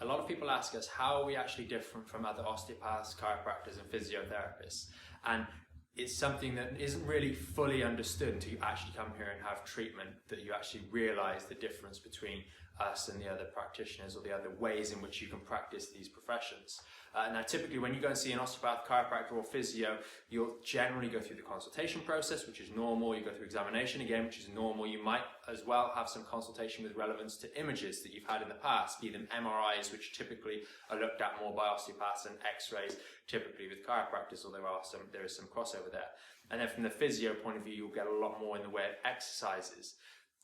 lot of people ask us how are we actually different from other osteopaths, chiropractors and physiotherapists, and it's something that isn't really fully understood until you actually come here and have treatment, that you actually realize the difference between us and the other practitioners, or the other ways in which you can practice these professions. Now typically when you go and see an osteopath, chiropractor or physio, you'll generally go through the consultation process, which is normal. You go through examination again, which is normal. You might as well have some consultation with relevance to images that you've had in the past, be them MRIs, which typically are looked at more by osteopaths, and x-rays typically with chiropractors, or there is some crossover there. And then from the physio point of view, you'll get a lot more in the way of exercises.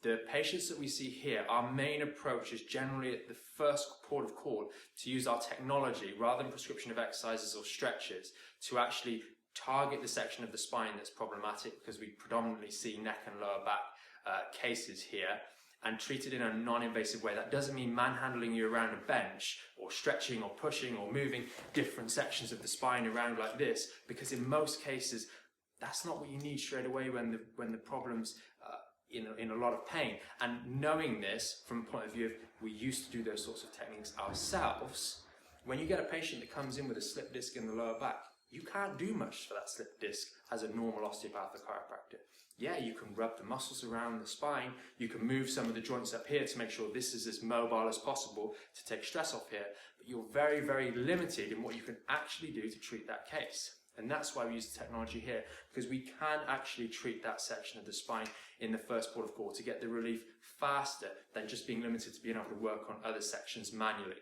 The patients that we see here, our main approach is generally at the first port of call to use our technology rather than prescription of exercises or stretches to actually target the section of the spine that's problematic, because we predominantly see neck and lower back cases here, and treat it in a non-invasive way. That doesn't mean manhandling you around a bench or stretching or pushing or moving different sections of the spine around like this, because in most cases that's not what you need straight away when the problem's in a lot of pain. And knowing this from a point of view of we used to do those sorts of techniques ourselves, when you get a patient that comes in with a slip disc in the lower back, you can't do much for that slip disc as a normal osteopath or chiropractor. Yeah, you can rub the muscles around the spine, you can move some of the joints up here to make sure this is as mobile as possible to take stress off here, but you're very, very limited in what you can actually do to treat that case. And that's why we use the technology here, because we can actually treat that section of the spine in the first port of call to get the relief faster than just being limited to being able to work on other sections manually.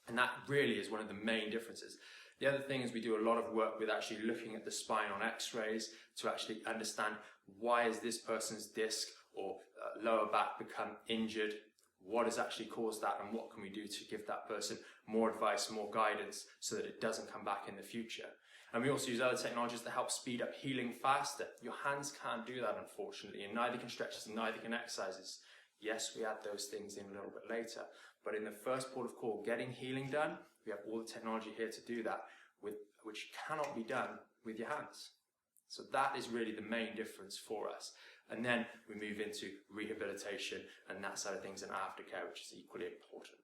And that really is one of the main differences. The other thing is we do a lot of work with actually looking at the spine on x-rays to actually understand why has this person's disc or lower back become injured, what has actually caused that, and what can we do to give that person more advice, more guidance, so that it doesn't come back in the future. And we also use other technologies to help speed up healing faster. Your hands can't do that, unfortunately, and neither can stretches and neither can exercises. Yes, we add those things in a little bit later, but in the first port of call, getting healing done, we have all the technology here to do that, which cannot be done with your hands. So that is really the main difference for us. And then we move into rehabilitation and that side of things, and aftercare, which is equally important.